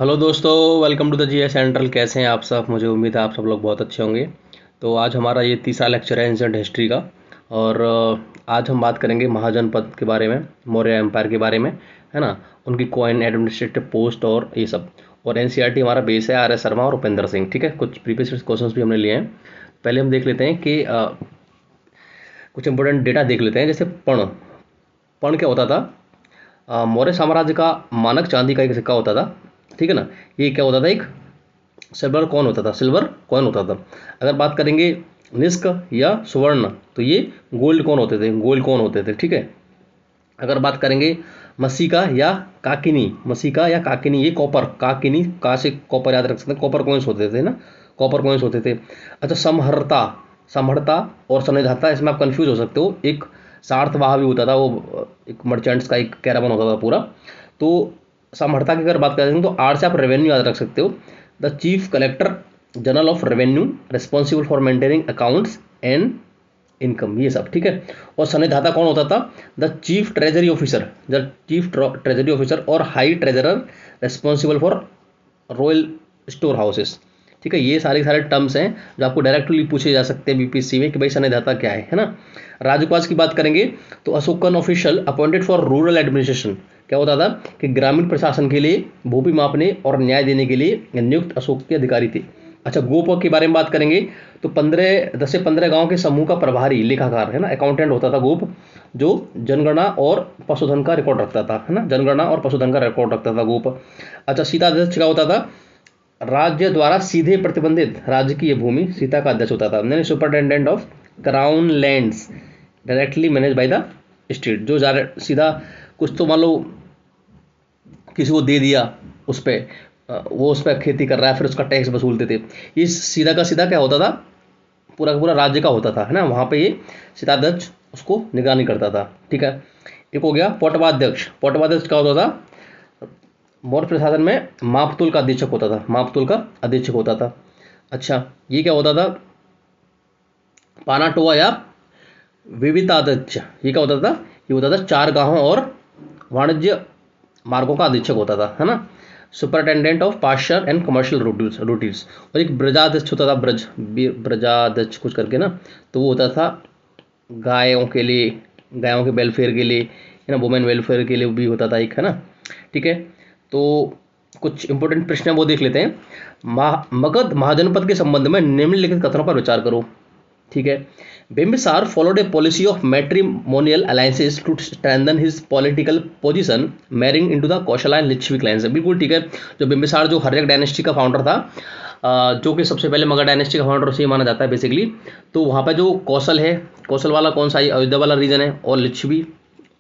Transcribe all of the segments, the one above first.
Hello दोस्तों, welcome to the GS central. कैसे हैं आप सब? मुझे उम्मीद है आप सब लोग बहुत अच्छे होंगे। तो आज हमारा ये तीसरा लेक्चर है एंशिएंट हिस्ट्री का। और आज हम बात करेंगे महाजनपद के बारे में, मौर्य एम्पायर के बारे में, है ना। उनकी कॉइन, एडमिनिस्ट्रेटिव पोस्ट और ये सब। और एनसीईआरटी हमारा बेस है आर एस शर्मा और उपेंद्र सिंह। ठीक है, कुछ प्रीवियस क्वेश्चंस भी हमने लिए हैं। पहले हम देख लेते हैं कि कुछ इंपॉर्टेंट डेटा देख लेते हैं। जैसे पर्ण पर्ण क्या होता था? मौर्य साम्राज्य का मानक चांदी का एक सिक्का होता था। ठीक है ना। ये क्या होता था? एक सिल्वर कॉइन होता था, सिल्वर कॉइन होता था। अगर बात करेंगे निष्क या सुवर्ण, तो ये गोल्ड कॉइन होते थे, गोल्ड कॉइन होते थे। ठीक है। अगर बात करेंगे मसीका या काकिनी, मसीका या काकिनी, ये कॉपर, काकिनी का से कॉपर याद रख सकते हैं, कॉपर कॉइन्स होते थे ना, कॉपर कॉइन्स होते थे। अच्छा, समहर्ता, समहर्ता और सनिधाता, इसमें आप कंफ्यूज हो सकते हो। एक सार्थवाह भी होता था, वो एक मर्चेंट्स का एक कैरावन होता था पूरा। तो समहर्ता की अगर बात करें तो आर से आप रेवेन्यू याद रख सकते हो। The chief collector general of revenue, responsible for maintaining accounts and income, ये सब। ठीक है। और सन्निधाता कौन होता था? The chief treasury officer, the chief treasury officer और high treasurer, responsible for royal storehouses. ठीक है। ये सारे टर्म्स हैं जो आपको डायरेक्टली पूछे जा सकते हैं बीपीएससी में कि भाई सन्निधाता क्या है ना। राजउपास की बात करेंगे तो Ashokan official appointed for rural administration. क्या होता था कि ग्रामीण प्रशासन के लिए, भूमि मापने और न्याय देने के लिए नियुक्त अशोक के अधिकारी थे। अच्छा, गोप के बारे में बात करेंगे तो 10 से 15 गांव के समूह का प्रभारी लेखाकार, है ना, अकाउंटेंट होता था गोप, जो जनगणना और पशुधन का रिकॉर्ड रखता था, है ना, जनगणना और पशुधन का रिकॉर्ड रखता था गोप। अच्छा, सीता अध्यक्ष क्या होता था? राज्य द्वारा सीधे प्रतिबंधित राज्य की ये भूमि सीता का अध्यक्ष होता था, यानी superintendent of crown lands, directly manage by the state. जो सीधा कुछ तो मान लो किसी को दे दिया, उस पर वो उस पर खेती कर रहा है, फिर उसका टैक्स वसूलते थे। ये सीधा का सीधा क्या होता था? पूरा का पूरा राज्य का होता था, है ना। वहाँ पे ये सीताध्यक्ष उसको निगरानी करता था। ठीक है। एक हो गया पौटवाध्यक्ष। पौटवाध्यक्ष क्या होता था? मौर्य प्रशासन में मापतुल का अधीक्षक होता था, मापतुल का अधीक्षक होता था। अच्छा, ये क्या होता था? पानाटोआ या विविताध्यक्ष, ये क्या होता था? ये होता था चार गांवों और वाणिज्य मार्गों का अधीक्षक होता था, है ना। Superintendent of pasture and commercial routes. और एक ब्रजाध्यक्ष होता था, ब्रजाध्यक्ष कुछ करके ना, तो वो होता था गायों के लिए, गायों के वेलफेयर के लिए, है ना, वुमेन वेलफेयर के लिए भी होता था एक, है ना। ठीक है। तो कुछ इंपॉर्टेंट प्रश्न है वो देख लेते हैं। मगध महाजनपद के संबंध में निम्नलिखित कथनों पर विचार करो। ठीक है। Bimbisara followed a policy of matrimonial alliances to strengthen his political position, marrying into the Kosala and Lichchhavi clans. बिल्कुल ठीक है। जो बिम्बिसार, जो हर्यक डायनेस्टी का फाउंडर था, जो कि सबसे पहले मगध डायनेस्टी का फाउंडर उसे माना जाता है बेसिकली। तो वहाँ पर जो कौशल है, कौशल वाला कौन सा, अयोध्या वाला रीजन है, और लिच्छवी,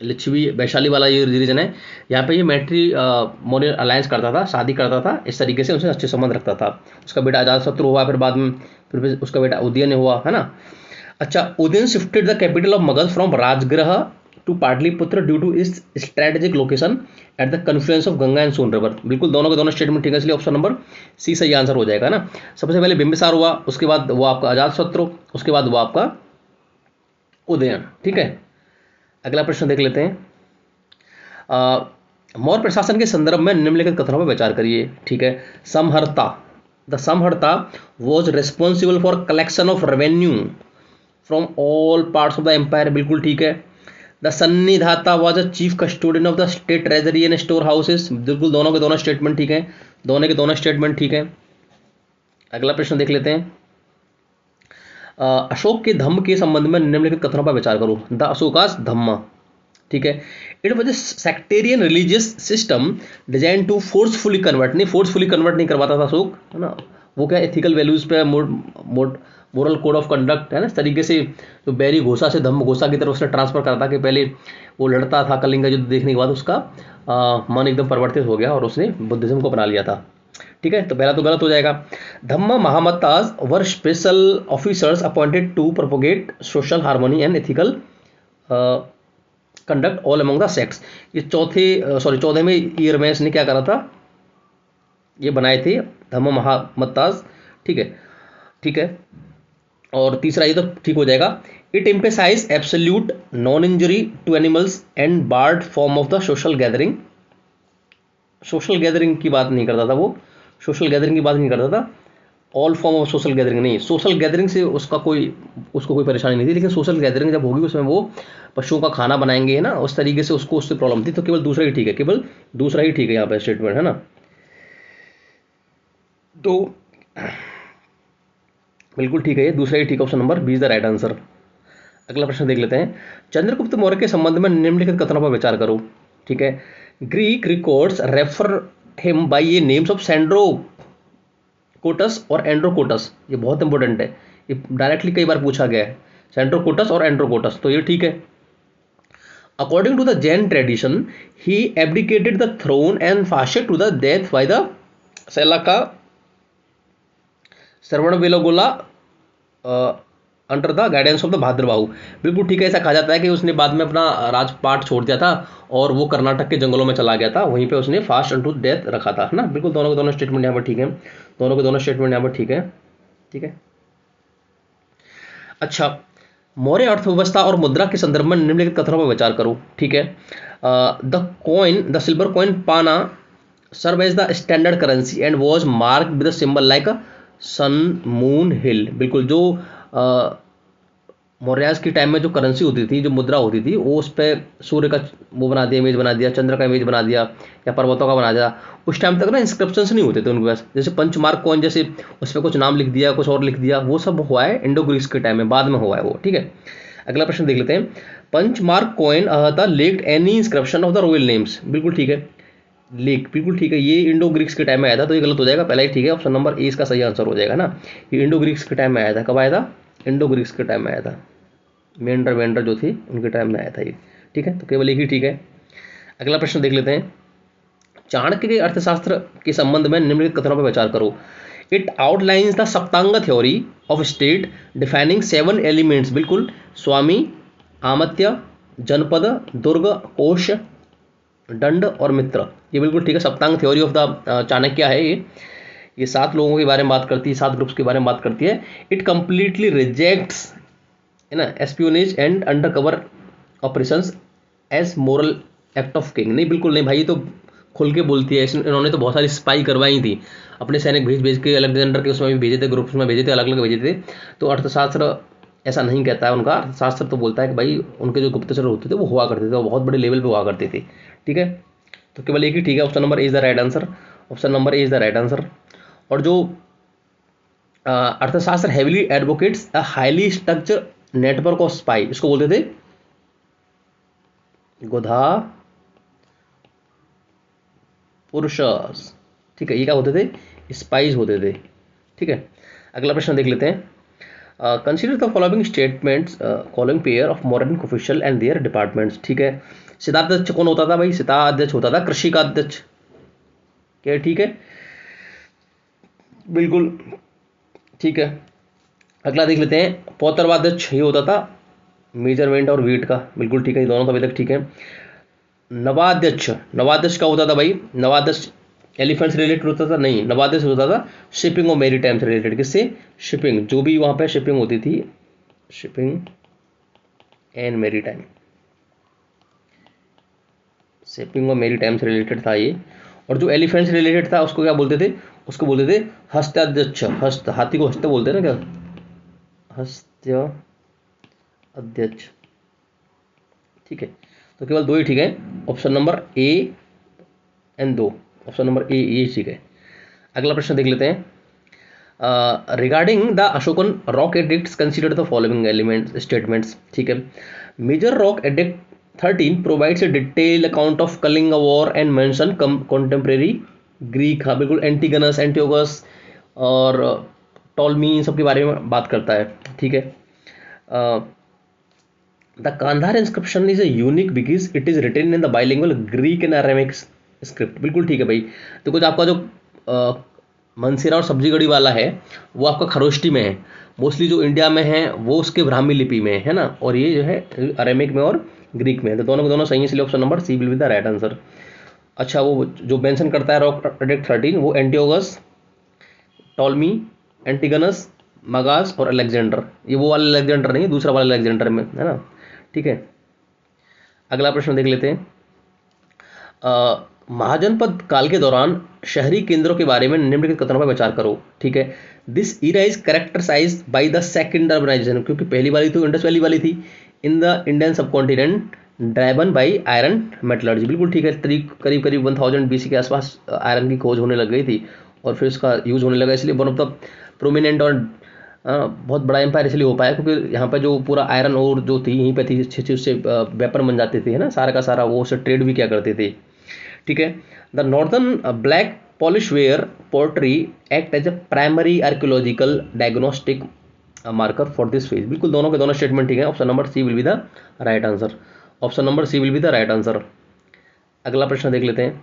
लिच्छवी वैशाली वाला ये रीजन है। यहाँ पे ये मैट्री मोनियल अलायंस करता था, शादी करता था, इस तरीके से उनसे अच्छे संबंध रखता था। उसका बेटा अजातशत्रु हुआ, फिर बाद में फिर उसका बेटा उदयन हुआ, है ना। अच्छा, Udayin shifted the capital of Magadha from Rajagriha to Pataliputra due to its strategic location at the confluence of Ganga and Son river. बिल्कुल दोनों के दोनों स्टेटमेंट ठीक है, इसलिए ऑप्शन नंबर सी सही आंसर हो जाएगा ना। सबसे पहले बिंबिसार हुआ, उसके बाद वो आपका अजातशत्रु, उसके बाद वो आपका उदयन। ठीक है। अगला प्रश्न देख लेते हैं। मौर्य प्रशासन के संदर्भ में निम्नलिखित कथनों पर विचार करिए। ठीक है। Samaharta, the Samaharta was responsible for collection of revenue from all parts of the empire. बिल्कुल ठीक है। The Sannidhata was a chief custodian of the state treasury and store houses. बिल्कुल दोनों के दोनों स्टेटमेंट ठीक है, दोनों के दोनों स्टेटमेंट ठीक है। अगला प्रश्न देख लेते हैं। अशोक के धम्म के संबंध में निम्नलिखित कथनों पर विचार करो। द अशोकास धम्म। ठीक है। It was a sectarian religious system design to forcefully convert, नहीं फोर्सफुली कन्वर्ट नहीं करवाता था अशोक, है ना। वो क्या एथिकल वैल्यूज पे, मोरल कोड ऑफ कंडक्ट, है ना, इस तरीके से जो बैरी घोषा से धम्म घोषा की तरफ उसने ट्रांसफर करता कि पहले वो लड़ता था, कलिंग का युद्ध देखने के बाद उसका मन एकदम परिवर्तित हो गया और उसने बुद्धिज्म को अपना लिया था। ठीक है। तो पहला तो गलत हो जाएगा। Dhamma Mahamattas were special officers appointed to propagate social harmony and ethical conduct all among the sects. ये चौदहवें ईयर में इसने क्या करा था, ये बनाए थे धम्म महामत्ताज। ठीक है, ठीक है। और तीसरा ये तो ठीक हो जाएगा। It emphasize absolute non injury to animals and barred form of the social gathering. Social gathering की बात नहीं करता था वो, सोशल गैदरिंग की बात नहीं करता था, all form of social gathering नहीं, सोशल गैदरिंग से उसको कोई परेशानी नहीं थी, लेकिन सोशल गैदरिंग जब होगी उसमें वो पशुओं का खाना बनाएंगे है ना, उस तरीके से उससे प्रॉब्लम थी, तो केवल दूसरा ही ठीक है, केवल दूसरा ही ठीक है यहाँ पे स्टेटमेंट है ना। तो बिल्कुल ठीक है, ये दूसरा ही ठीक है, option number B is the right answer. अगला प्रश्न देख लेते हैं, चंद्रगुप्त मौर्य के संबंध में निम्नलिखित कथनों पर विचार करो। ठीक है, Greek records refer him by ये नेम्स ऑफ सेंड्रोकोटस और एंड्रोकोटस, ये बहुत इंपॉर्टेंट है, ये डायरेक्टली कई बार पूछा गया है, सेंड्रोकोटस और एंड्रोकोटस, तो ये ठीक है। According to the Jain tradition he abdicated the throne and fasted to the death by the सेलाका Shravanabelagola under the guidance of the Bhadrabahu. बिल्कुल ठीक है, ऐसा कहा जाता है कि उसने बाद में अपना राजपाट छोड़ दिया था और वो कर्नाटक के जंगलों में चला गया था, वहीं पे उसने फास्ट अनटू डेथ रखा था, है ना। बिल्कुल दोनों के दोनों स्टेटमेंट यहाँ पर ठीक है, दोनों के दोनों स्टेटमेंट यहाँ पर ठीक है। ठीक है, अच्छा, मौर्य अर्थव्यवस्था और मुद्रा के संदर्भ में निम्नलिखित कथनों पर विचार करो। ठीक है, the silver coin pana serve as the standard currency and was mark with the symbol like a sun moon hill. बिल्कुल, जो मौर्यास के टाइम में जो करेंसी होती थी, जो मुद्रा होती थी, वो उस पर सूर्य का वो बना दिया, इमेज बना दिया, चंद्र का इमेज बना दिया, या पर्वतों का बना दिया। उस टाइम तक ना इंस्क्रिप्शंस नहीं होते थे उनके पास, जैसे पंचमार्क कॉइन, जैसे उस पर कुछ नाम लिख दिया, कुछ और लिख दिया, वो सब हुआ है इंडो ग्रीक्स के टाइम में, बाद में हुआ है वो। ठीक है, अगला प्रश्न देख लेते हैं, punchmark coin the lacked any inscription of the royal names. बिल्कुल ठीक है, लेक, बिल्कुल ठीक है, ये इंडो ग्रीक्स के टाइम में आया था, तो ये गलत हो जाएगा, पहला ही ठीक है, ऑप्शन नंबर ए इसका सही आंसर हो जाएगा ना। ये इंडो ग्रीक्स के टाइम में आया था, कब आया था, इंडो ग्रीक्स के टाइम में आया था, मेंढर वेंडर जो थी उनके टाइम में आया था ये। ठीक है, तो केवल एक ही ठीक है। अगला प्रश्न देख लेते हैं, चाणक्य के अर्थशास्त्र के संबंध में निम्नलिखित कथनों पर विचार करो। It outlines the Saptanga theory of state defining 7 elements. बिल्कुल, स्वामी, आमत्य, जनपद, दुर्ग, कोश, दंड और मित्र, ये बिल्कुल ठीक है, सप्तांग थ्योरी ऑफ द चाणक्य है ये 7 लोगों के बारे में बात करती है, 7 ग्रुप्स के बारे में बात करती है। इट कंप्लीटली रिजेक्ट्स, है ना, espionage and under cover operations as moral act of king. नहीं, बिल्कुल नहीं भाई, ये तो खुल के बोलती है, इन्होंने तो बहुत सारी स्पाई करवाई थी, अपने सैनिक भेज भेज के, अलेक्जेंडर के उसमें भी भेजे थे, ग्रुप्स में भेजे थे, अलग अलग भेजे थे। तो अर्थशास्त्र ऐसा नहीं कहता है उनका, अर्थशास्त्र तो बोलता है कि भाई उनके जो गुप्तचर होते थे वो हुआ करते थे, वो बहुत बड़े लेवल पे हुआ करते थे। ठीक है, तो केवल एक ही ठीक है, option number A is the right answer, option number A is the right answer. और जो अर्थशास्त्र heavily advocates a highly structure network of spy, इसको बोलते थे गोधा पुरुषस। ठीक है, ये क्या होते थे, स्पाइज होते थे। ठीक है, अगला प्रश्न देख लेते हैं, consider the following statements, following pair of modern official and their departments. ठीक है, सिद्धाध्यक्ष कौन होता था भाई, सिद्धाध्यक्ष होता था कृषि का अध्यक्ष। क्या ठीक है, बिल्कुल ठीक है। अगला देख लेते हैं, पौत्रवाध्यक्ष ये होता था मेजरमेंट और वेट का। बिल्कुल ठीक है, दोनों तो अभी तक ठीक है। नवाध्यक्ष, नवाध्यक्ष का होता था भाई, नवाध्यक्ष एलिफेंट से रिलेटेड होता था, नहीं, नवाध्यक्ष होता था शिपिंग और मेरी टाइम से रिलेटेड। किससे, शिपिंग, जो भी वहाँ पे शिपिंग होती थी, शिपिंग एंड मेरी टाइम, शिपिंग और मेरी टाइम से रिलेटेड था ये। और जो एलिफेंट से रिलेटेड था उसको क्या बोलते थे, उसको बोलते थे हस्त्याध्यक्ष, हस्त, हाथी को हस्त बोलते हैं ना, क्या, हस्त्य अध्यक्ष। ठीक है, तो केवल 2 ही ठीक है, option number A and 2, option number A ये ठीक है। अगला प्रश्न देख लेते हैं, regarding the Ashokan rock edicts consider the following element statements. ठीक है, major rock edict 13 provides a detail account of Kalinga war and mention contemporary Greek. हाँ बिल्कुल, एंटीगनस, एंटियोगस और टॉलमी, इन सब के बारे में बात करता है। ठीक है, the Kandahar inscription is a unique because it is written in the bilingual Greek and Aramaic script. बिल्कुल ठीक है भाई, तो कुछ आपका जो मनसेरा और सब्जी गढ़ी वाला है वो आपका खरोष्टी में है, मोस्टली जो इंडिया में है वो उसके ब्राह्मी लिपि में है ना, और ये जो है अरेमिक में और ग्रीक में है, तो दोनों के दोनों सही है, इसलिए option number C will be the right answer. अच्छा, वो जो मेंशन करता है रॉक एडिक्ट 13, वो एंटियोगस, टॉलमी, एंटीगनस, मगास और अलेक्जेंडर, ये वो वाला अलेक्जेंडर नहीं है, दूसरा वाला अलेक्जेंडर में है ना। ठीक है, अगला प्रश्न देख लेते हैं, महाजनपद काल के दौरान शहरी केंद्रों के बारे में निम्नलिखित कथनों पर विचार करो। ठीक है, this era is characterized by the second urbanization, क्योंकि पहली वाली तो इंडस वैली वाली थी, in the Indian subcontinent driven by iron metallurgy. बिल्कुल ठीक है, करीब करीब 1000 BC के आसपास आयरन की खोज होने लग गई थी और फिर उसका यूज होने लगा, इसलिए वन ऑफ द प्रोमिनेंट और बहुत बड़ा एम्पायर इसलिए हो पाया क्योंकि यहाँ पे जो पूरा आयरन और जो थी यहीं पे थी, अच्छे उससे वेपन बन जाते थे, है ना, सारा का सारा वो उससे ट्रेड भी किया करते थे। ठीक है, the northern black polish ware pottery act as a primary archaeological diagnostic marker for this phase. बिल्कुल दोनों के दोनों स्टेटमेंट ठीक है, option number C will be the right answer. Option number C will be the right answer. अगला प्रश्न देख लेते हैं,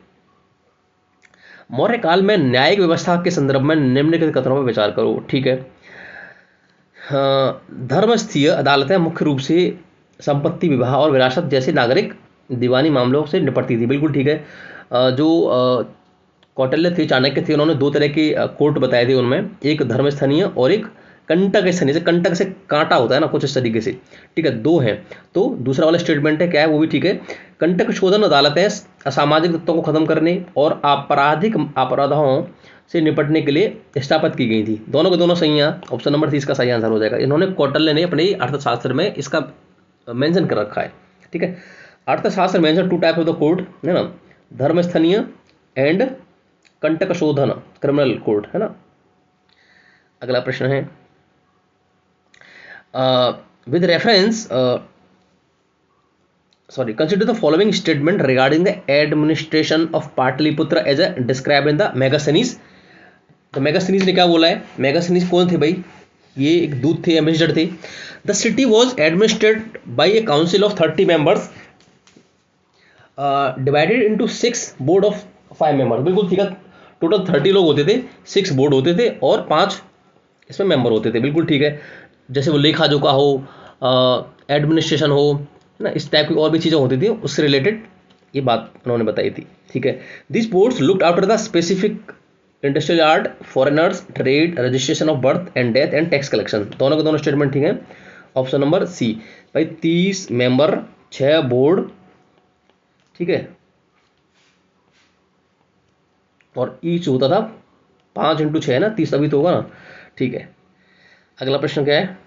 मौर्य काल में न्यायिक व्यवस्था के संदर्भ में निम्नलिखित कथनों पर विचार करो। ठीक है, धर्मस्थीय अदालतें मुख्य रूप से संपत्ति विवाह और विरासत जैसे नागरिक दीवानी मामलों से निपटती थी। बिल्कुल ठीक है, जो कौटिल्य थे, चाणक्य थे, उन्होंने दो तरह के कोर्ट बताए थे, उनमें एक धर्मस्थनीय और एक कंटक स्थनीय। से कंटक से कांटा होता है ना कुछ इस तरीके से, ठीक है, दो हैं। तो दूसरा वाला स्टेटमेंट है क्या है, वो भी ठीक है, कंटक शोधन अदालतें असामाजिक तत्वों को खत्म करने और आपराधिक अपराधों से निपटने के लिए स्थापित की गई थी। दोनों के दोनों सही हैं, ऑप्शन नंबर 30 का सही आंसर हो जाएगा। इन्होंने कौटिल्य ने अपने अर्थशास्त्र में इसका मेंशन कर रखा है। ठीक है, Arthashastra mention two type of the court, है ना, धर्मस्थनीय एंड कंटक शोधन क्रिमिनल कोर्ट, है ना। अगला प्रश्न है, with reference consider the following statement regarding the administration of Pataliputra as a described in the Megasthenes. तो मेगास्थनीज ने क्या बोला है, मेगास्थनीज कौन थे भाई, ये एक दूत थे, एम्बेसडर थे। The city was administrated by A council of 30 members divided into 6 board of 5 members. बिल्कुल ठीक है, टोटल 30 लोग होते थे, 6 बोर्ड होते थे और 5 इसमें मेंबर होते थे। बिल्कुल ठीक है, जैसे वो लेखा जोखा हो, एडमिनिस्ट्रेशन हो ना, इस टाइप की और भी चीज़ें होती थी, उससे रिलेटेड ये बात उन्होंने बताई थी। ठीक है, this boards looked after the specific industrial yard, foreigners, trade, registration of birth and death and tax collection. दोनों के दोनों स्टेटमेंट ठीक है, ऑप्शन नंबर सी भाई। 30 मेंबर, 6 बोर्ड, ठीक है, और ईच होता था 5 × 6 ना, 30 तभी तो होगा ना। ठीक है, अगला प्रश्न क्या है,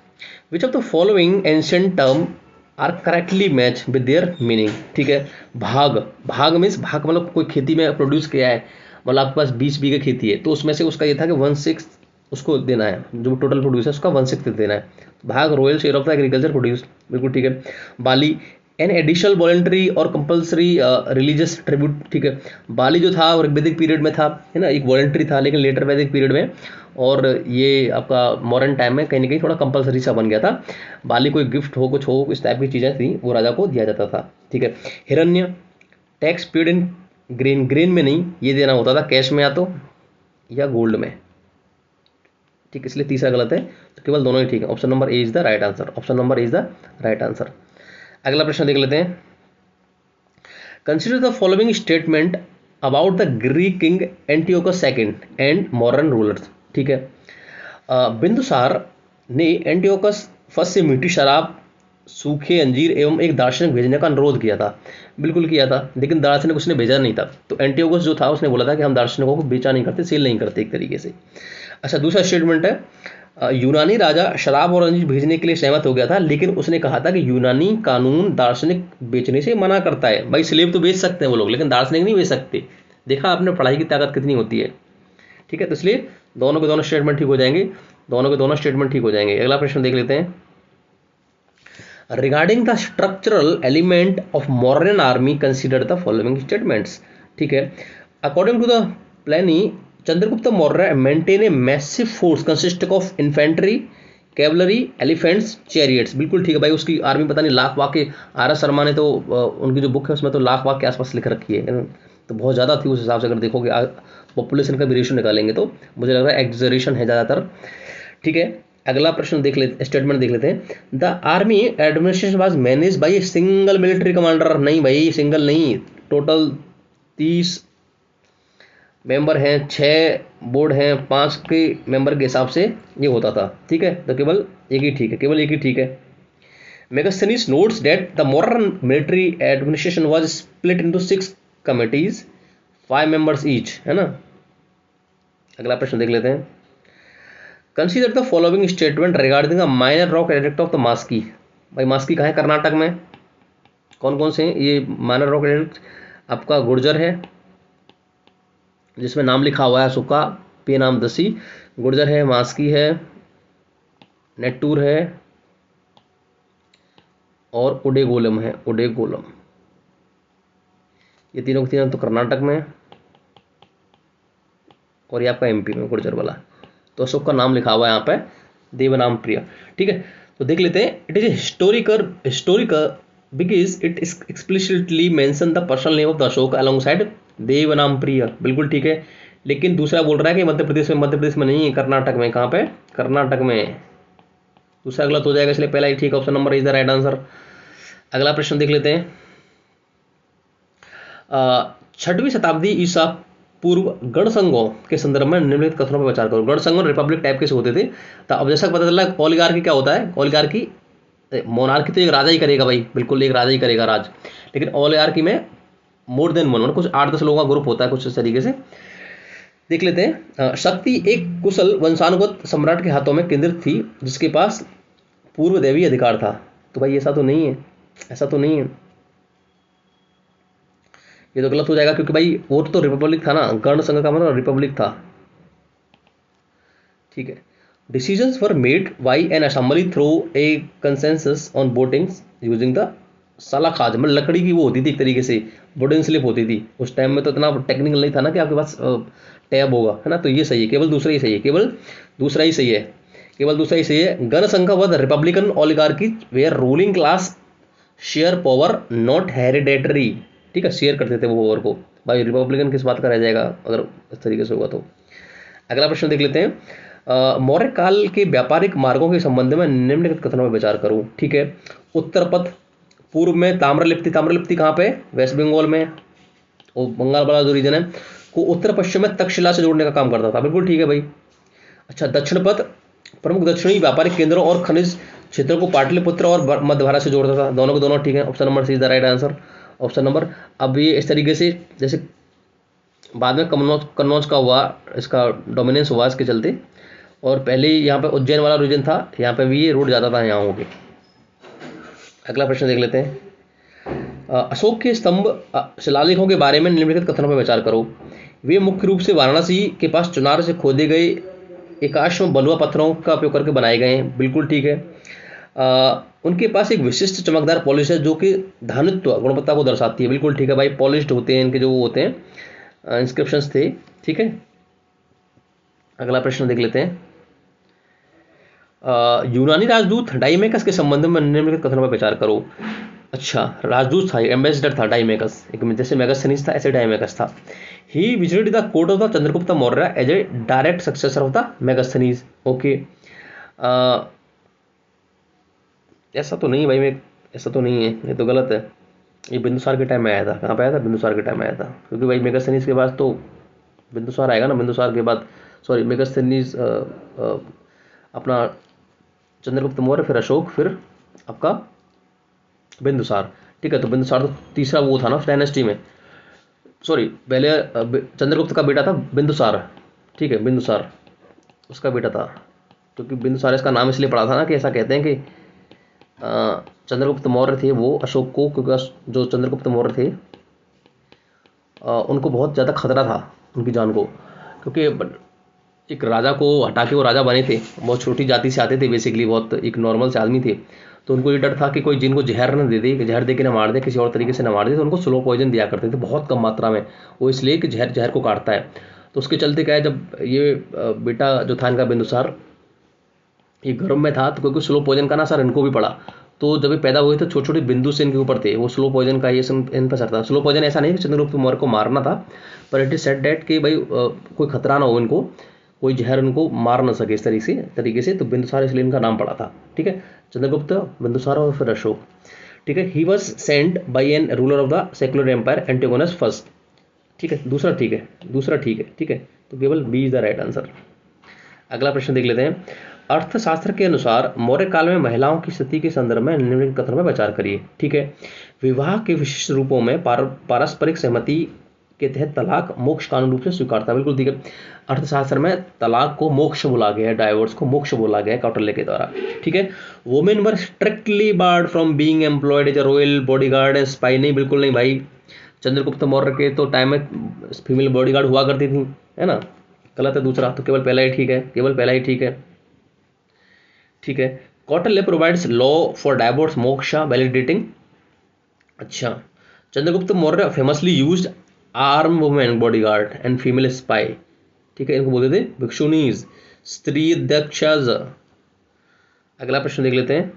which of the following ancient term are correctly match with their meaning. ठीक है, भाग, भाग मीन्स भाग मतलब कोई खेती में प्रोड्यूस किया है, मतलब आपके पास 20 बीघे खेती है, तो उसमें से उसका ये था कि 1/6 उसको देना है, जो टोटल प्रोड्यूस है उसका 1/6 देना है। भाग royal share of the agriculture produce. बिल्कुल ठीक है, बाली एन एडिशनल वॉलेंट्री और कंपल्सरी रिलीजियस ट्रिब्यूट। ठीक है, बाली जो था और वैदिक पीरियड में था, है ना, एक वॉलेंट्री था, लेकिन लेटर वैदिक पीरियड में और ये आपका मॉडर्न टाइम में कहीं ना कहीं थोड़ा कंपल्सरी सा बन गया था। बाली कोई गिफ्ट हो, कुछ हो, इस टाइप की चीज़ें थी, वो राजा को दिया जाता था। ठीक है, हिरण्य tax paid in grain, grain में नहीं, ये देना होता था कैश में या तो या गोल्ड में। ठीक, इसलिए तीसरा गलत है, तो केवल दोनों ही ठीक है। Option number A is the right answer. Option number A is the right answer. अगला प्रश्न देख लेते हैं, consider the following statement about the Greek king Antiochus second and modern rulers. ठीक है, बिंदुसार ने एंटियोकस फर्स्ट से मीठी शराब, सूखे अंजीर एवं एक दार्शनिक भेजने का अनुरोध किया था। बिल्कुल किया था, लेकिन दार्शनिक उसने भेजा नहीं था। तो एंटियोकस जो था उसने बोला था कि हम दार्शनिकों को बेचा नहीं करते, सेल नहीं करते एक तरीके से। अच्छा, दूसरा स्टेटमेंट है, यूनानी राजा शराब और अंजीर भेजने के लिए सहमत हो गया था, लेकिन उसने कहा था कि यूनानी कानून दार्शनिक बेचने से मना करता है। भाई स्लेव तो बेच सकते हैं वो लोग, लेकिन दार्शनिक नहीं बेच सकते। देखा आपने पढ़ाई की ताकत कितनी होती है। ठीक है, तो इसलिए दोनों के दोनों स्टेटमेंट ठीक हो जाएंगे, दोनों के दोनों स्टेटमेंट ठीक हो जाएंगे। अगला प्रश्न देख लेते हैं, regarding the structural element of modern army consider the following statements. ठीक है, according to the Pliny Chandragupta Maurya maintain a massive force consisting of infantry, cavalry, elephants, chariots. बिल्कुल ठीक है भाई, उसकी आर्मी पता नहीं लाख वाक के, आर एस शर्मा ने तो उनकी जो बुक है उसमें तो लाख वाक के आसपास लिख रखी है, तो बहुत ज़्यादा थी उस हिसाब से। अगर देखोगे पॉपुलेशन का भी रेशियो निकालेंगे तो मुझे लग रहा है एग्जरेशन है ज़्यादातर। ठीक है, अगला प्रश्न देख लेते, स्टेटमेंट देख लेते हैं, the army administration was manage by a single military commander. नहीं भाई, सिंगल नहीं, टोटल 30 मेंबर हैं, 6 बोर्ड हैं, 5 के मेंबर के हिसाब से ये होता था। ठीक है, तो केवल एक ही ठीक है, केवल एक ही ठीक है। Megasthenes notes that the modern military administration was split into 6 committees 5 members each, है ना। अगला प्रश्न देख लेते हैं। Consider the following statement regarding the minor rock dialect of the Maski. भाई मास्की कहाँ है? कर्नाटक में। कौन कौन से हैं ये माइनर रॉक डायलेक्ट? आपका गुर्जर है जिसमें नाम लिखा हुआ है अशोका पे नाम दसी, गुर्जर है, मास्की है, नेट्टूर है और उडेगोलम है, उडेगोलम। ये तीनों के तीनों तो कर्नाटक में है और ये आपका एमपी में गुर्जर वाला। तो अशोक का नाम लिखा हुआ है यहाँ पे देवनाम प्रिय। ठीक है, तो देख लेते हैं। It is historical because it explicitly mention the personal name of the Ashoka alongside Devanampriya. बिल्कुल ठीक है, लेकिन दूसरा बोल रहा है कि मध्य प्रदेश में नहीं है, कर्नाटक में। कहाँ पे? कर्नाटक में। दूसरा गलत हो जाएगा, इसलिए पहला ही ठीक। Option number is the right answer. अगला प्रश्न देख लेते हैं। 6वीं शताब्दी ईसा पूर्व गणसंघों के संदर्भ में निम्नलिखित कथनों पर विचार करो। गणसंघ रिपब्लिक टाइप के से होते थे। तो अब जैसा पता चला ओलिगार्की क्या होता है? ओलिगार्की, मोनार्की तो एक राजा ही करेगा भाई, बिल्कुल एक राजा ही करेगा राज, लेकिन ओलिगार्की में मोर देन वन, कुछ 8-10 लोगों का ग्रुप होता है कुछ इस तरीके से। देख लेते हैं। शक्ति एक कुशल वंशानुगत सम्राट के हाथों में केंद्रित थी जिसके पास पूर्व दैवीय अधिकार था। तो भाई ऐसा तो नहीं है, ऐसा तो नहीं है, ये तो गलत हो जाएगा, क्योंकि भाई वो तो रिपब्लिक था ना, गण संघ का मतलब रिपब्लिक था। ठीक है। Decisions were made by an assembly through a consensus on votings using the salakas, मतलब लकड़ी की वो होती थी एक तरीके से, वुडन स्लिप होती थी। उस टाइम में तो इतना टेक्निकल नहीं था ना कि आपके पास टैब होगा, है ना। तो ये सही है, केवल दूसरा ही सही है, केवल दूसरा ही सही है, केवल दूसरा ही सही है। गण संघ व republican oligarchy where ruling class share power not hereditary. ठीक है, शेयर करते थे वो पावर को। भाई रिपब्लिकन किस बात का रह जाएगा अगर इस तरीके से होगा तो। अगला प्रश्न देख लेते हैं। मौर्य काल के व्यापारिक मार्गों के संबंध में निम्नलिखित कथनों पर विचार करूं। ठीक है। उत्तर पथ, पूर्व में ताम्रलिप्ति। ताम्रलिप्ति कहाँ पे? वेस्ट बंगाल में, और बंगाल वाला जो रीजन है को उत्तर पश्चिम में तक्षशिला से जोड़ने का काम करता था। बिल्कुल ठीक है भाई। अच्छा, दक्षिण पथ प्रमुख दक्षिणी व्यापारिक केंद्रों और खनिज क्षेत्रों को पाटलिपुत्र और मध्य भारत से जोड़ता था। दोनों के दोनों ठीक है। Option number C is the right answer. Option number, अब ये इस तरीके से जैसे बाद में कन्नौज का हुआ, इसका डोमिनेंस हुआ इसके चलते, और पहले यहाँ पे उज्जैन वाला रीजन था, यहाँ पे भी ये रोड जाता था यहाँ होके। अगला प्रश्न देख लेते हैं। अशोक के स्तंभ शिलालेखों के बारे में निम्नलिखित कथनों पर विचार करो। वे मुख्य रूप से वाराणसी के पास चुनार से खोदे गए एकाश्म बलुआ पत्थरों का उपयोग करके बनाए गए हैं। बिल्कुल ठीक है। उनके पास एक विशिष्ट चमकदार पॉलिश है जो कि धानित्व गुणवत्ता को दर्शाती है। बिल्कुल ठीक है भाई, पॉलिश्ड होते हैं इनके जो होते हैं इंस्क्रिप्शंस थे। ठीक है। अगला प्रश्न देख लेते हैं। यूनानी राजदूत डाइमेकस के संबंध में निम्नलिखित कथनों पर विचार करो। अच्छा, राजदूत था, एम्बेसडर था डाइमेकस, एक जैसे मेगास्थनीज था ऐसे डाइमेकस था। He visited the court of the Chandragupta Maurya as a direct successor of the Megasthenes. Okay, ऐसा तो नहीं भाई, मैं ऐसा तो नहीं है, ये तो गलत है। ये बिंदुसार के टाइम में आया था। कहाँ पे आया था? बिंदुसार के टाइम में आया था, क्योंकि भाई मेगास्थनीज के बाद तो बिंदुसार आएगा ना, बिंदुसार के बाद सॉरी मेगास्थनीज अपना चंद्रगुप्त मौर्य, फिर अशोक, फिर आपका बिंदुसार। ठीक है, तो बिंदुसार तो तीसरा वो था ना डायनेस्टी में, सॉरी पहले चंद्रगुप्त का बेटा था बिंदुसार। ठीक है, बिंदुसार उसका बेटा था, क्योंकि बिंदुसार इसका नाम इसलिए पड़ा था ना कि ऐसा कहते हैं कि चंद्रगुप्त मौर्य थे वो अशोक को, क्योंकि जो चंद्रगुप्त मौर्य थे उनको बहुत ज़्यादा खतरा था उनकी जान को, क्योंकि एक राजा को हटा के वो राजा बने थे, बहुत छोटी जाति से आते थे बेसिकली, बहुत एक नॉर्मल से आदमी थे। तो उनको ये डर था कि कोई जिनको जहर न दे दे, जहर दे के ना मार दे, किसी और तरीके से ना मार दे, तो उनको स्लो पॉइजन दिया करते थे बहुत कम मात्रा में, वो इसलिए कि जहर को काटता है। तो उसके चलते क्या है, जब ये बेटा जो था इनका बिंदुसार ये गर्भ में था, तो क्योंकि स्लो पॉइजन का ना असर इनको भी पड़ा, तो जब ये पैदा हुए तो छोटे छोटे बिंदु से इनके ऊपर थे, वो स्लो पॉइजन का ये इन पर असर था। स्लो पॉइजन ऐसा नहीं कि चंद्रगुप्त मौर्य को मारना था, पर इट इज सेड डेट कि भाई कोई खतरा ना हो इनको, कोई जहर उनको मार ना सके इस तरीके से, तो बिंदुसार इसलिए इनका नाम पड़ा था। ठीक है, चंद्रगुप्त, बिंदुसार और फिर अशोक। ठीक है। He was sent by an ruler of the secular empire Antigonus first. ठीक है, दूसरा ठीक है, दूसरा ठीक है। ठीक है, तो केवल B is the right answer. अगला प्रश्न देख लेते हैं। अर्थशास्त्र के अनुसार मौर्य काल में महिलाओं की स्थिति के संदर्भ में निम्नलिखित कथनों में विचार करिए। ठीक है। विवाह के विशिष्ट रूपों में पारस्परिक सहमति के तहत तलाक मोक्ष कानून रूप से स्वीकार था। बिल्कुल ठीक है, अर्थशास्त्र में तलाक को मोक्ष बोला गया है, डाइवोर्स को मोक्ष बोला गया है कौटिल्य के द्वारा। ठीक है, women were strictly barred from being employed as a royal bodyguard and spy. नहीं, बिल्कुल नहीं भाई, चंद्रगुप्त मौर्य के तो टाइम में फीमेल बॉडीगार्ड हुआ करती थी, है ना, गलत है दूसरा, तो केवल पहला ही ठीक है, केवल पहला ही ठीक है। ठीक है, Kautilya provides law for divorce moksha validating. अच्छा, Chandragupta Maurya famously used arm women bodyguard and female spy. ठीक है, इनको बोलते थे भिक्षुनीज, स्त्री दक्षाज। अगला प्रश्न देख लेते हैं,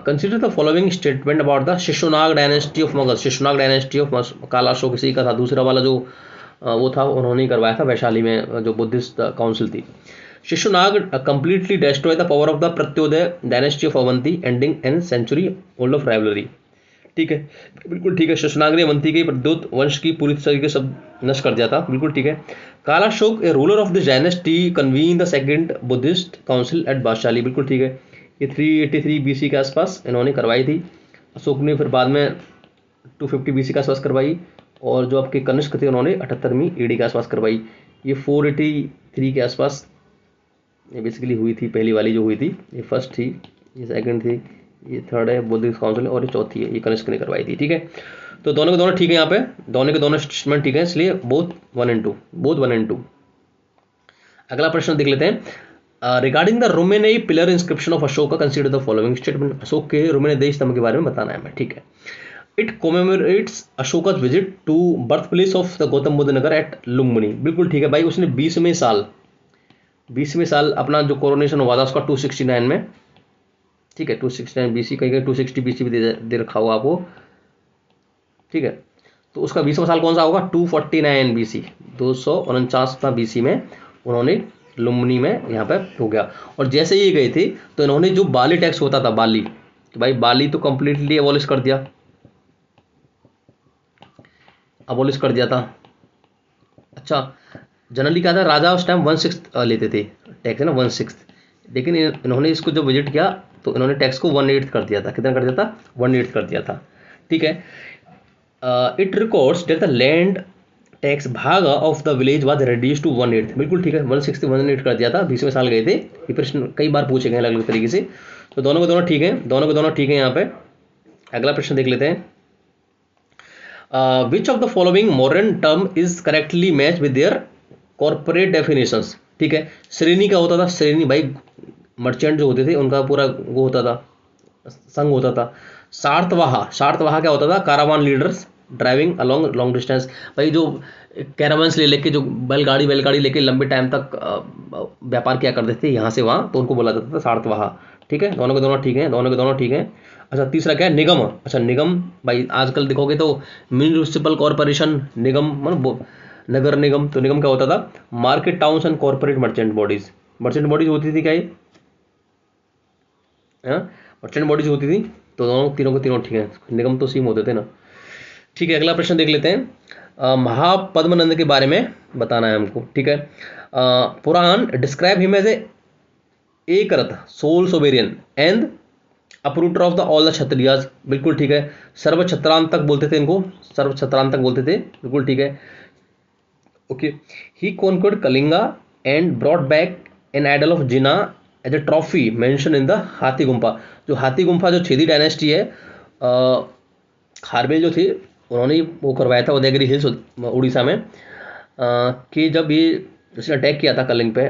consider the following statement about the Shishunaga dynasty of Magadha. Shishunaga dynasty of Kala Ashok इसी का था, दूसरा वाला जो वो था उन्होंने ही करवाया था वैशाली में, जो बुद्धिस्ट काउंसिल थी। Shishunaga completely destroy the power of the Pradyota dynasty of Avanti ending in century old of rivalry. ठीक है, बिल्कुल ठीक है, शिशुनाग ने अवंती के प्रद्योत वंश की पूरी तरीके से नष्ट कर दिया था। बिल्कुल ठीक है, Kala Ashoka a ruler of this dynasty convene the second Buddhist council at Vaishali. बिल्कुल ठीक है, ये 383 BC के आसपास इन्होंने करवाई थी। अशोक ने फिर बाद में 250 BC के आसपास करवाई, और जो आपके कनिष्क थे उन्होंने 78वीं AD के आसपास करवाई। ये 483 के आसपास ये बेसिकली हुई थी, पहली वाली जो हुई थी, ये फर्स्ट थी, ये सेकंड थी, ये थर्ड है बुद्धिस्ट काउंसिल, और ये चौथी है, ये कनिष्क ने करवाई थी। ठीक है, तो दोनों के दोनों ठीक है, यहाँ पे दोनों के दोनों स्टेटमेंट ठीक है, इसलिए बोथ 1 and 2, बोथ 1 and 2। अगला प्रश्न देख लेते हैं, regarding the Rummindei pillar inscription of Ashoka consider the following statement. Ashoka के रोमेनई स्तंभ के बारे में बताना है हमें। ठीक है, it commemorates Ashoka's visit to birth place of the Gautama Buddha Nagar at Lumbini. बिल्कुल ठीक है भाई, उसने 20वें साल अपना जो कोरोनेशन हुआ था उसका 269 में। ठीक है, 269 BC, कहीं 260 BC भी दे रखा हुआ आपको। ठीक है, तो उसका 20वां साल कौन सा होगा, 249 BC, 249 BC में उन्होंने लुम्बिनी में यहाँ पे हो गया। और जैसे ये गए थे तो इन्होंने जो बाली टैक्स होता था, बाली, कि भाई बाली तो कंप्लीटली अबॉलिश कर दिया, अबॉलिश कर दिया था। अच्छा, जनरली क्या था, राजा उस टाइम 1/6 लेते थे टैक्स, है ना, 1/6, लेकिन इन्होंने इसको जब विजिट किया तो इन्होंने टैक्स को 1/8 कर दिया था। कितना कर दिया था, 1/8 कर दिया था। ठीक है, it records that the land tax bhaga of the village was reduce to 1/8। बिल्कुल ठीक है, 1/6 से 1/8 कर दिया था। 20वें साल गए थे, ये प्रश्न कई बार पूछे गए अलग अलग तरीके से, तो दोनों के दोनों ठीक है, दोनों के दोनों ठीक है यहाँ पे। अगला प्रश्न देख लेते हैं, विच of the following modern term is correctly match with there corporate definitions. ठीक है, श्रेणी क्या होता था, श्रेणी भाई मर्चेंट जो होते थे उनका पूरा वो होता था, संघ होता था। सार्थवाहा क्या होता था, caravan leaders driving along long distance. भाई जो कैरावंस ले लेके, जो बैलगाड़ी लेके लंबे टाइम तक व्यापार किया करते थे यहाँ से वहाँ, तो उनको बोला जाता था सार्थवाहा। ठीक है, दोनों के दोनों ठीक है, दोनों के दोनों ठीक है। अच्छा, तीसरा क्या है, निगम। अच्छा, निगम भाई आजकल देखोगे तो म्यूनिसिपल कॉर्पोरेशन, निगम मतलब नगर निगम, तो निगम क्या होता था, market towns and corporate merchant bodies. Merchant bodies होती थी क्या ये, मर्चेंट बॉडीज होती थी, तो दोनों तीनों के तीनों ठीक है, निगम तो सेम होते थे ना। ठीक है, अगला प्रश्न देख लेते हैं, महापद्मनंद के बारे में बताना है हमको। ठीक है, पुराण describe him as ekarat sole sovereign and uprooter of the all the Kshatriyas. बिल्कुल ठीक है, सर्व छत्रांतक बोलते थे इनको, सर्व छत्रांतक बोलते थे। बिल्कुल ठीक है, okay. He conquered Kalinga and brought back an idol of Jina as a trophy mention in the Hathigumpha. जो हाथी गुम्फा जो छेदी डायनेस्टी है, खारवेल जो थे उन्होंने वो करवाया था उदयगिरी हिल्स उड़ीसा में, कि जब ये उसने अटैक किया था कलिंग पे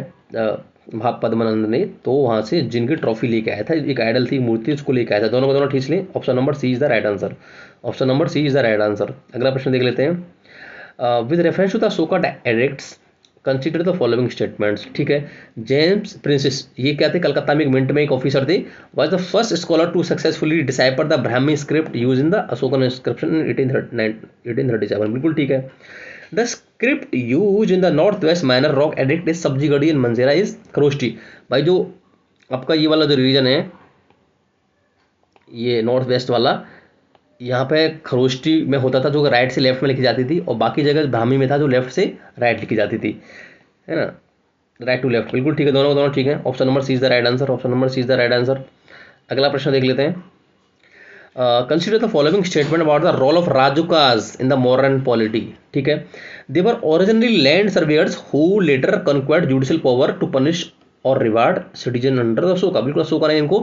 महापद्मनंद ने, तो वहाँ से जिनकी ट्रॉफी लेके आया था, एक आइडल थी, मूर्ति, उसको लेके आया था। दोनों को दोनों ठीक, इसलिए option number C is the right answer, option number C is the right answer. अगला प्रश्न देख लेते हैं, with reference to the Ashoka edicts consider the following statements. ठीक है, जेम्स प्रिंसेस, ये क्या थे, कलकत्ता में एक मिंट में एक ऑफिसर थे, was the first scholar to successfully decipher the Brahmi script use in the Ashokan inscription in 1837। बिल्कुल ठीक है, the script use in the north west minor rock edict is Shahbazgarhi in Mansehra is Kharosthi. भाई जो आपका ये वाला जो रीजन है, ये नॉर्थ वेस्ट वाला, यहाँ पे खरोष्टी में होता था, जो राइट से लेफ्ट में लिखी जाती थी, और बाकी जगह ब्राह्मी में था जो लेफ्ट से राइट लिखी जाती थी, है ना, राइट टू लेफ्ट। बिल्कुल ठीक है, दोनों ठीक है, option number C is the right answer, option number C is the right answer. अगला प्रश्न देख लेते हैं, consider the following statement about the role of Rajukas in the modern polity. ठीक है, they were originally land surveyors who later acquired judicial power to punish or reward citizen under the Ashoka. बिल्कुल अशोका ने इनको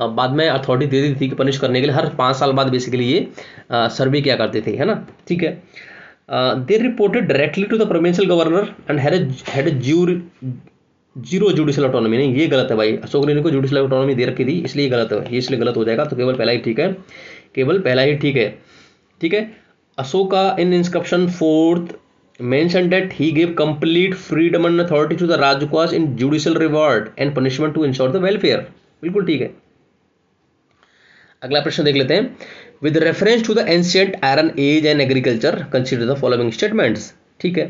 बाद में अथॉरिटी दे दी थी कि पनिश करने के लिए हर 5 साल बाद बेसिकली ये सर्वे किया करते थे, है ना। ठीक है, they reported directly to the provincial governor and had zero judicial autonomy. नहीं, ये गलत है भाई, अशोक ने इनको जुडिशियल ऑटोनॉमी दे रखी थी, इसलिए गलत है, ये इसलिए गलत हो जाएगा। तो केवल पहला ही ठीक है, केवल पहला ही ठीक है। ठीक है, अशोका इन inscription 4th mentioned that he gave complete freedom and authority to the Rajakas in judicial reward and punishment to ensure the welfare। बिल्कुल ठीक है। अगला प्रश्न देख लेते हैं। With reference to the ancient iron age and agriculture consider the following statements. ठीक है,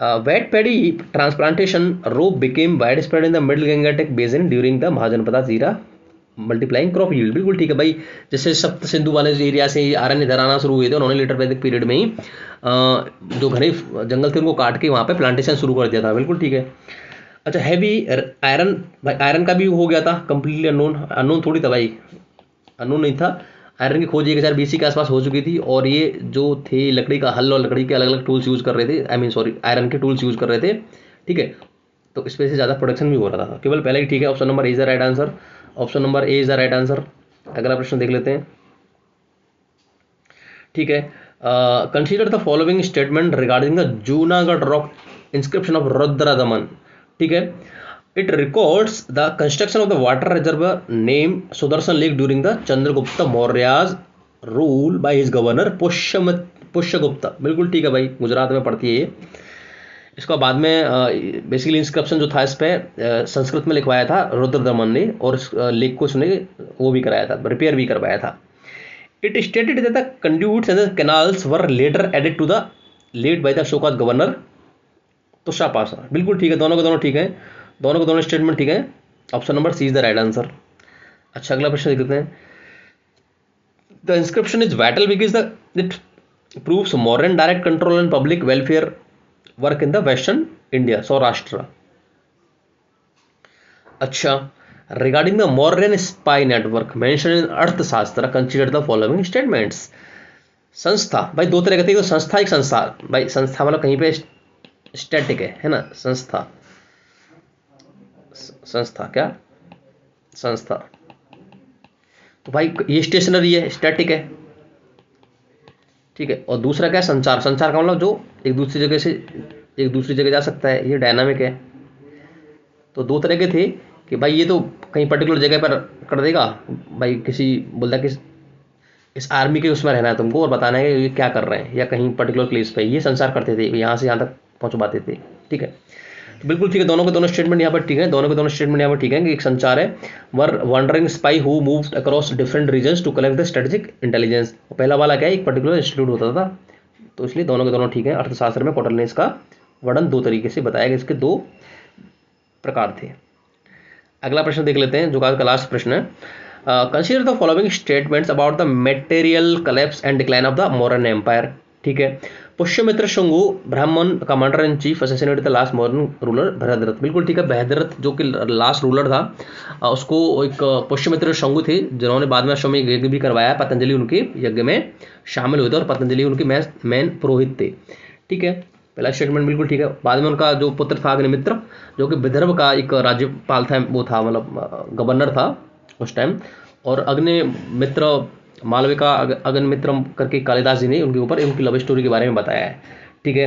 wet paddy transplantation rope became widespread in the middle Gangetic basin during the Mahajanapada era multiplying crop yield. बिल्कुल ठीक है भाई, जैसे सप्त सिंधु वाले एरिया से आयरन इधर आना शुरू हुए थे, उन्होंने लेटर वैदिक पीरियड में ही जो घने जंगल थे उनको काट के वहाँ पे प्लांटेशन शुरू कर दिया था। बिल्कुल ठीक है। अच्छा, हैवी आयरन, भाई आयरन का भी हो गया था कंप्लीटली अननोन थोड़ी था भाई, अननोन नहीं था। आयरन की खोज 1000 BC के आसपास हो चुकी थी, और ये जो थे लकड़ी का हल और लकड़ी के अलग अलग टूल्स यूज़ कर रहे थे, आयरन के टूल्स यूज़ कर रहे थे। ठीक है, तो इस वजह से ज़्यादा प्रोडक्शन भी हो रहा था। केवल पहले ही ठीक है, option number A is the right answer. Option number A is the right answer. अगला प्रश्न देख लेते हैं। ठीक है, consider the following statement regarding the Junagadh rock inscription of Rudradaman. ठीक है, it records the construction of the water reservoir name Sudarshan lake during the Chandragupta Mauryas rule by his governor Pushyagupta. बिल्कुल ठीक है भाई, गुजरात में पड़ती है ये। इसका बाद में बेसिकली इंस्क्रिप्शन जो था इस पर संस्कृत में लिखवाया था रुद्रदमन ने, और इस लेक को उसने वो भी कराया था, रिपेयर भी करवाया था। It stated that the conduits and the canals were later added to the lake by the Ashoka governor Tushaspa. बिल्कुल ठीक है, दोनों के दोनों ठीक है, दोनों के दोनों स्टेटमेंट ठीक है। Option number C is the right answer. अच्छा, अगला प्रश्न देखते हैं। The inscription is vital because the it proves modern direct control and public welfare work in the western India Saurashtra. अच्छा, regarding the Mauryan spy network mention in Arthashastra consider the following statements. संस्था, भाई दो तरह की, तो संस्था एक संसार, भाई संस्था मतलब कहीं पे स्टैटिक है ना, संस्था, संस्था क्या संस्था, तो भाई ये स्टेशनरी है, स्टैटिक है। ठीक है, और दूसरा क्या है, संचार। संचार का मतलब जो एक दूसरी जगह से एक दूसरी जगह जा सकता है, ये डायनामिक है। तो दो तरह के थे कि भाई ये तो कहीं पर्टिकुलर जगह पर कर देगा, भाई किसी बोलता कि इस आर्मी के उसमें रहना है तुमको और बताना है कि ये क्या कर रहे हैं, या कहीं पर्टिकुलर प्लेस पे ये संचार करते थे, यहाँ से यहाँ तक पहुँचवाते थे। ठीक है, तो बिल्कुल ठीक है, दोनों के दोनों स्टेटमेंट यहाँ पर ठीक है, दोनों के दोनों स्टेटमेंट यहाँ पर ठीक है कि एक संचार है। Wandering spy who moved across different regions to collect the strategic intelligence. पहला वाला क्या है, एक पर्टिकुलर इंस्टीट्यूट होता था, तो इसलिए दोनों के दोनों ठीक है। अर्थशास्त्र में कौटिल्य ने इसका वर्णन दो तरीके से बताया कि इसके दो प्रकार थे। अगला प्रश्न देख लेते हैं, जो का लास्ट प्रश्न है। Consider the following statements about the material collapse and decline of the Mauryan empire. ठीक है, Pushyamitra Shunga Brahmin commander in chief assassinated the last modern ruler Brihadratha. बिल्कुल ठीक है, बृहद्रथ जो कि लास्ट रूलर था, उसको एक पुष्यमित्र शुंगु थे जिन्होंने बाद में अश्वमेध यज्ञ भी करवाया। पतंजलि उनके यज्ञ में शामिल हुए थे और पतंजलि उनके मेन पुरोहित थे। ठीक है, पहला स्टेटमेंट बिल्कुल ठीक है। बाद में उनका जो पुत्र था अग्निमित्र, जो कि विदर्भ का एक राज्यपाल था, वो था मतलब गवर्नर था उस टाइम, और अग्निमित्र मालविका अग्निमित्र करके कालिदास जी ने उनके ऊपर उनकी लव स्टोरी के बारे में बताया है। ठीक है,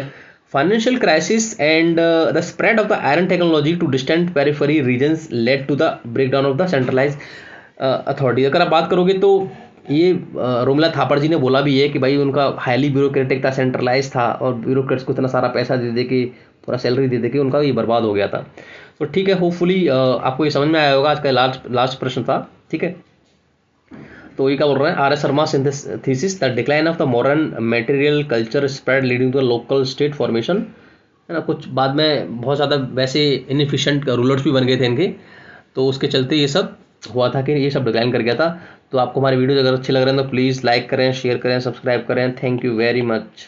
financial crisis and the spread of the iron technology to distant periphery regions led to the breakdown of the centralize authority. अगर आप बात करोगे तो ये रोमिला थापर जी ने बोला भी है कि भाई उनका हाईली ब्यूरोक्रेटिक था, सेंट्रलाइज था, और ब्यूरोक्रेट्स को इतना सारा पैसा दे दे के, पूरा सैलरी दे दे के उनका ये बर्बाद हो गया था। तो ठीक है, होपफुली आपको ये समझ में आया होगा। आज का लास्ट प्रश्न था। ठीक है, तो ये क्या बोल रहे हैं, R S Sharma thesis the decline of the modern material culture spread leading to the local state formation, है ना। कुछ बाद में बहुत ज़्यादा वैसे इनएफिशिएंट रूलर्स भी बन गए थे इनके, तो उसके चलते ये सब हुआ था कि ये सब डिक्लाइन कर गया था। तो आपको हमारे वीडियो अगर अच्छे लग रहे हैं तो प्लीज़ लाइक करें, शेयर करें, सब्सक्राइब करें। Thank you very much.